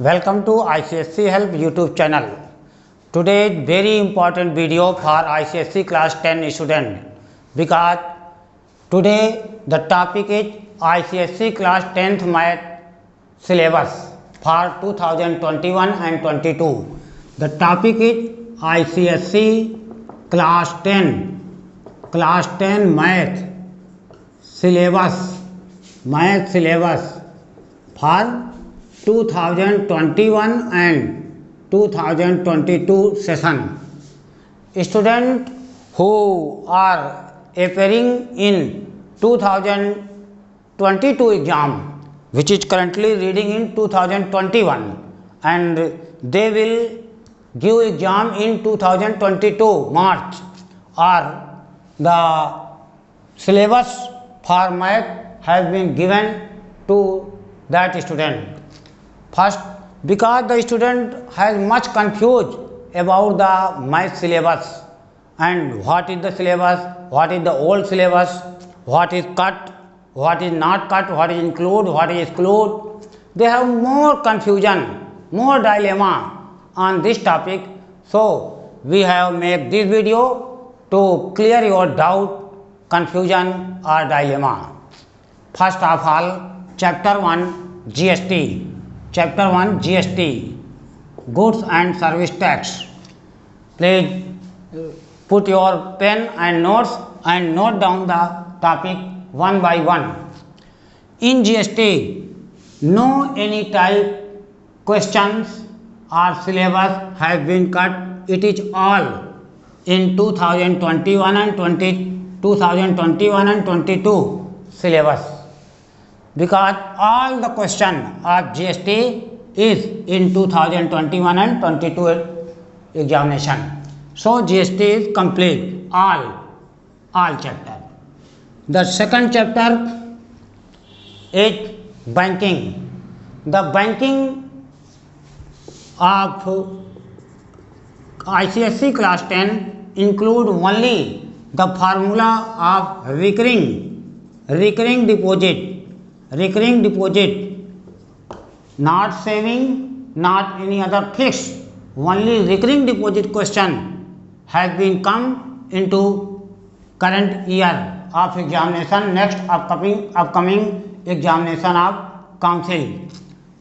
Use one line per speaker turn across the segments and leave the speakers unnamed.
Welcome to ICSC Help YouTube channel. Today very important video for ICSC class 10 student because today the topic is ICSC class 10th math syllabus for 2021 and 22. The topic is ICSC class 10 math syllabus for 2021 and 2022 session. Students who are appearing in 2022 exam, which is currently reading in 2021, and they will give exam in 2022 March, or the syllabus for math has been given to that student. First, because the student has much confused about the math syllabus and what is the syllabus, what is the old syllabus, what is cut, what is not cut, what is include, what is exclude. They have more confusion, more dilemma on this topic. So we have made this video to clear your doubt, confusion or dilemma. First of all, chapter 1 GST. Chapter 1 GST, Goods and Service Tax. Please put your pen and notes and note down the topic one by one. In GST, no any type questions or syllabus has been cut. It is all in 2021 and 22 syllabus. Because all the question of GST is in 2021 and 22 examination. So GST is complete, all chapter. The second chapter is banking. The banking of ICSC class 10 include only the formula of recurring deposit, not saving, not any other fixed, only recurring deposit question has been come into current year of examination, next upcoming examination of council.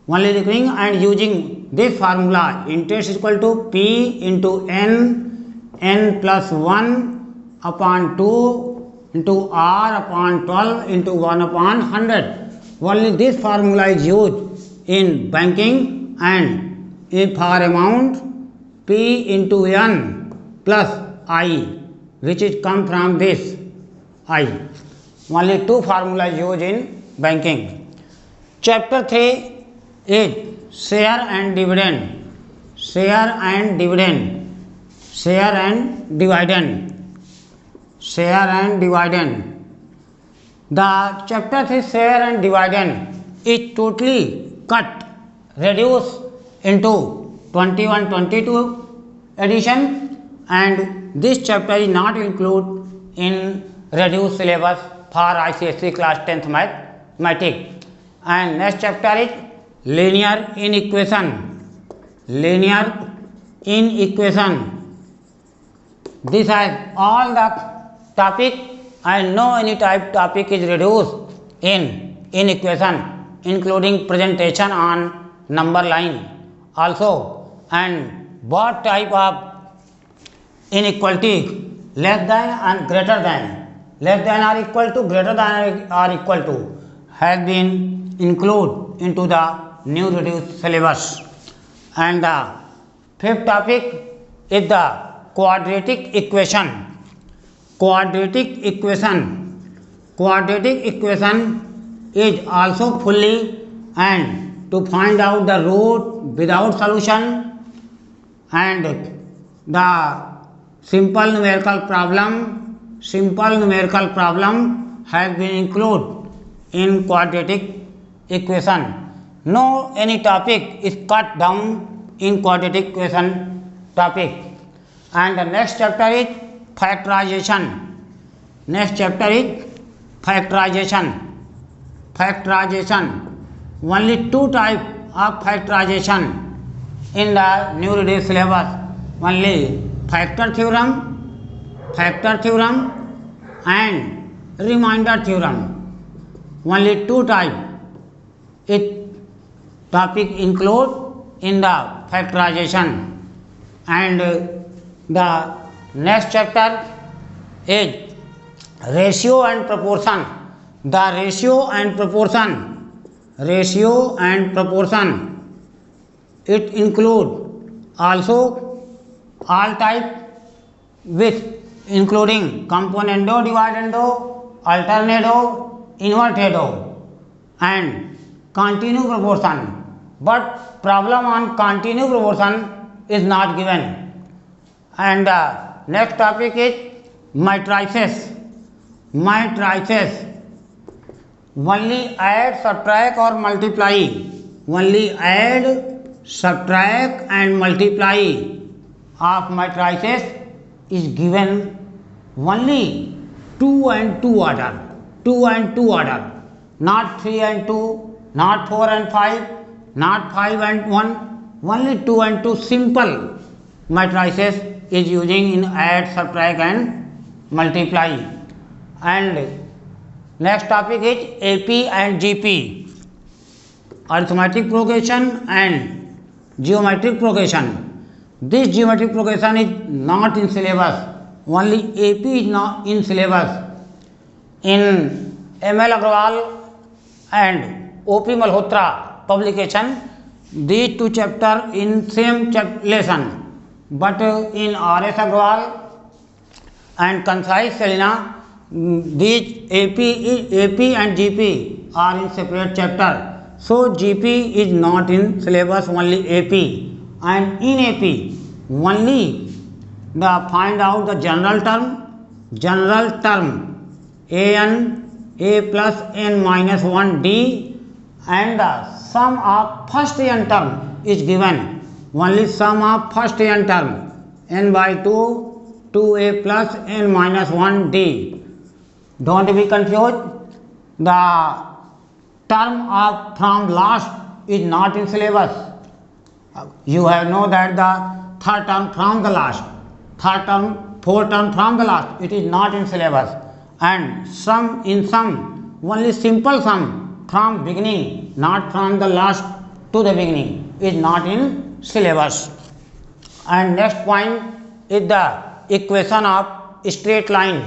Only recurring and using this formula, interest is equal to P into n plus 1 upon 2 into R upon 12 into 1 upon 100. Only this formula is used in banking, and for amount P into N plus I, which is come from this I. Only two formulas used in banking. Chapter 3 is share and dividend. The chapter 3 share and dividend is totally cut, reduced into 21-22 edition, and this chapter is not included in reduced syllabus for ICSC class 10th mathematics. And next chapter is linear inequation. This has all the topic, and no any type topic is reduced in equation, including presentation on number line also, and what type of inequality, less than and greater than, less than or equal to, greater than or equal to, has been included into the new reduced syllabus. And the fifth topic is the quadratic equation. Quadratic equation is also fully, and to find out the root without solution, and the simple numerical problem has been included in quadratic equation. No any topic is cut down in quadratic equation topic. And the next chapter is factorization. Factorization. Only two type of factorization in the new reduced syllabus. Only factor theorem and remainder theorem. Only two types it topic include in the factorization. And the next chapter is ratio and proportion. The ratio and proportion, it include also all type with including componendo, dividendo, alternando, invertendo and continuous proportion. But problem on continuous proportion is not given. And next topic is matrices. Only add, subtract or multiply. Only add, subtract and multiply of matrices is given only 2 and 2 order, not 3 and 2, not 4 and 5, not 5 and 1, only 2 and 2 simple matrices is using in add, subtract and multiply. And next topic is AP and GP, arithmetic progression and geometric progression. This geometric progression is not in syllabus, only AP is not in syllabus. In ML Agrawal and OP Malhotra publication, these two chapters in same lesson, but in RS Agrawal and Concise Selina, these AP and GP are in separate chapter. So GP is not in syllabus, only AP. And in AP only the find out the general term an a plus n minus 1 d, and the sum of first n term is given. Only sum of first n term n by 2 2a plus n minus 1 d. Don't be confused. The term of from last is not in syllabus. You have know that the third term from the last, fourth term from the last, it is not in syllabus. And sum in sum, only simple sum from beginning, not from the last to the beginning, is not in syllabus. And next point is the equation of straight line.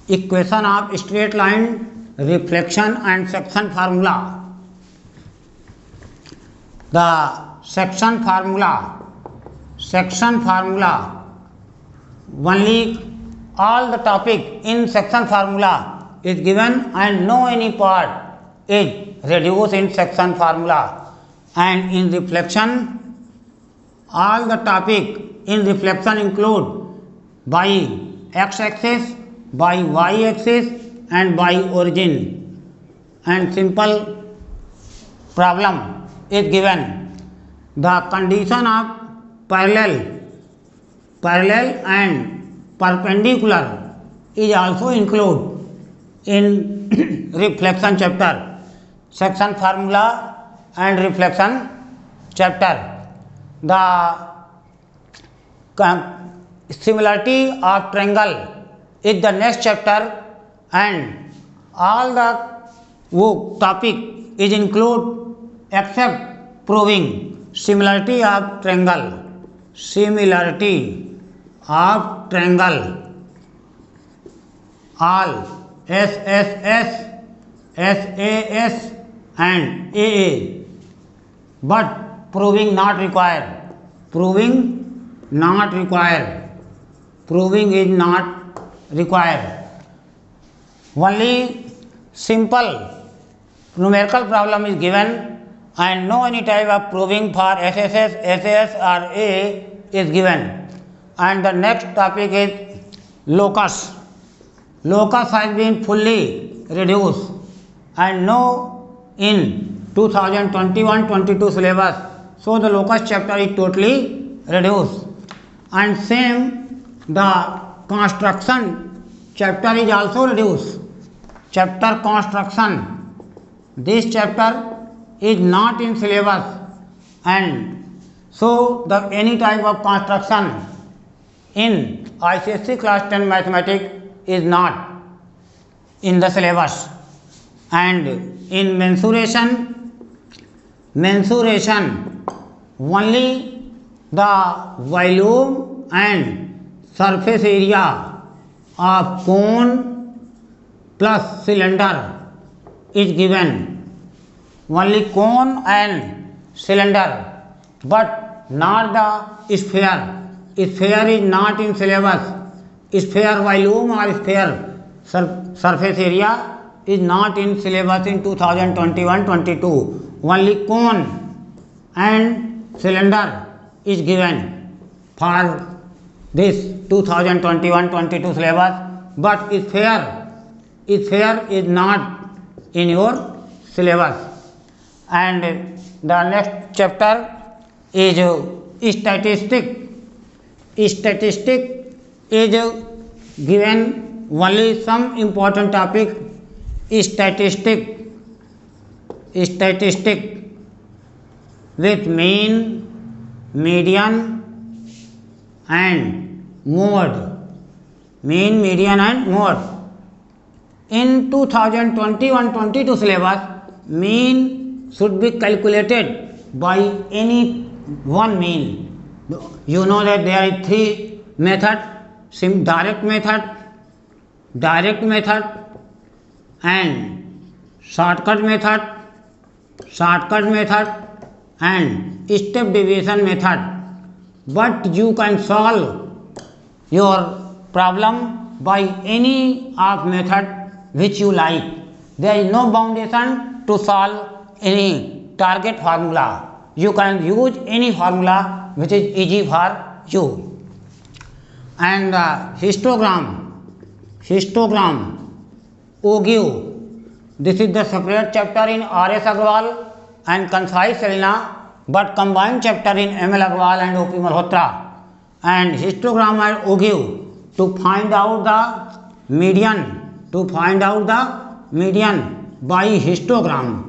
Equation of straight line, reflection and section formula. The section formula, only all the topic in section formula is given and no any part is reduced in section formula. And in reflection, all the topic in reflection include by x-axis, by y-axis and by origin. And simple problem is given. The condition of parallel and perpendicular is also included in reflection chapter, section formula and reflection chapter. The similarity of triangle is the next chapter, and all the topic is include except proving similarity of triangle. All SSS, SAS and AA, but proving not required. Proving is not required. Only simple numerical problem is given and no any type of proving for SSS, SAS or A is given. And the next topic is locus. Locus has been fully reduced and no in 2021-22 syllabus. So the locus chapter is totally reduced. And same the construction chapter is also reduced. Chapter construction. This chapter is not in syllabus, and so the any type of construction in ICSE class 10 mathematics is not in the syllabus. And in mensuration only the volume and surface area of cone plus cylinder is given. Only cone and cylinder, but not the sphere. Sphere is not in syllabus. Sphere volume or sphere surface area is not in syllabus in 2021-22. Only cone and cylinder is given for this 2021-22 syllabus, but sphere is not in your syllabus. And the next chapter is statistic. Statistic is given only some important topic. Statistic with mean, median and mode. Mean, median and mode. In 2021-22 syllabus, mean should be calculated by any one mean. You know that there are three methods: direct method and shortcut method and step deviation method. But you can solve your problem by any of method which you like. There is no foundation to solve any target formula. You can use any formula which is easy for you. And histogram, ogive. This is the separate chapter in R.S. Agarwal and Concise Selena, but combined chapter in M.L. Agarwal and O.P. Malhotra. And histogram and ogive to find out the median, by histogram,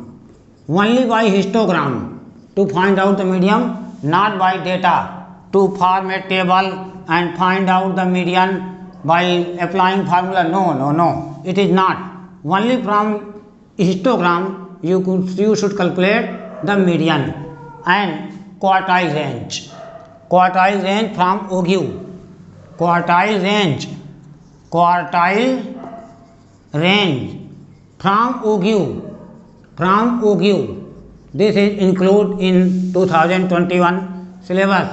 only by histogram to find out the median, not by data, to form a table and find out the median by applying formula. No, it is not. Only from histogram you should calculate the median. And quartile range from ogive. Quartile range from ogive. This is included in 2021 syllabus.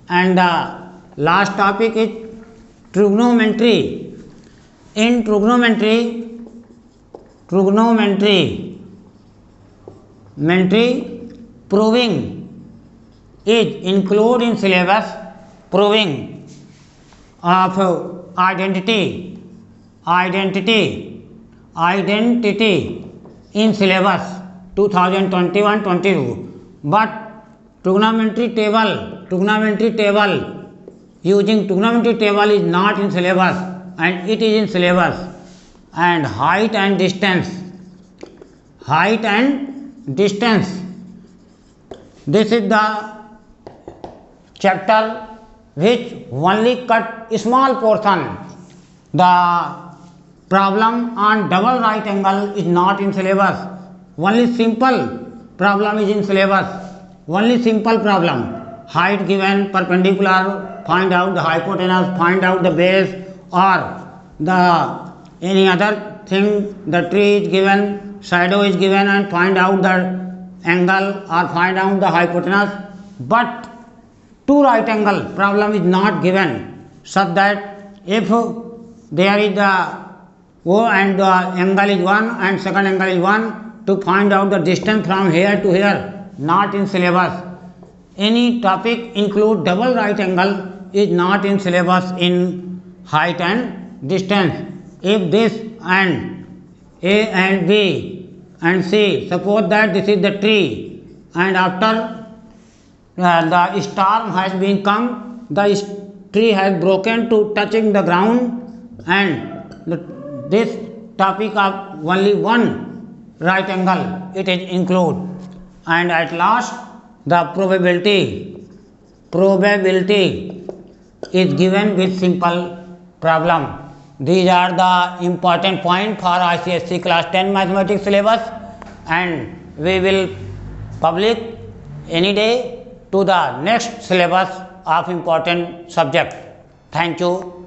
And the last topic is trigonometry. In trigonometry proving is included in syllabus. Proving of identity in syllabus 2021-22, but trigonometry table using trigonometry table is not in syllabus, and it is in syllabus. And height and distance, this is the chapter which only cut a small portion. The problem on double right angle is not in syllabus. Only simple problem is in syllabus. Only simple problem. Height given, perpendicular, find out the hypotenuse, find out the base, or the any other thing. The tree is given, shadow is given, and find out the angle or find out the hypotenuse. But two right angle problem is not given, such that if there is the O and the angle is 1 and second angle is 1, to find out the distance from here to here, not in syllabus. Any topic include double right angle is not in syllabus in height and distance. If this and A and B and C, suppose that this is the tree, and after the storm has been come, the tree has broken to touching the ground, and this topic of only one right angle it is include. and at last the probability is given with simple problem. These are the important point for ICSE class 10 mathematics syllabus, and we will publish any day to the next syllabus of important subject. Thank you.